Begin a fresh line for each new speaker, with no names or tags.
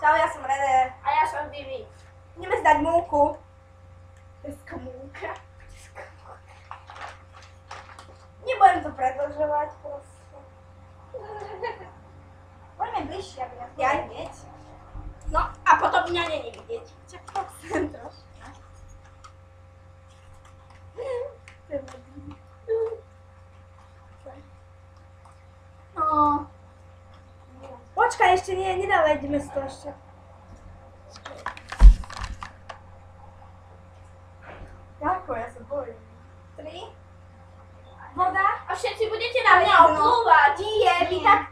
Čau, ja som René.
A ja som Vivi.
Ideme zdať múku.
Dneska múka.
Nebudem to predĺžovať, prosím. Poďme bližšie, aby nás aj vidieť.
No a potom mňa není vidieť.
Čak sem troška. No. Počkaj, ešte nie, nedávaj, ideme si to ešte. Ako, ja sa bojím. 3. Voda.
A všetci budete na mňa oplúvať.
Nie, vy tak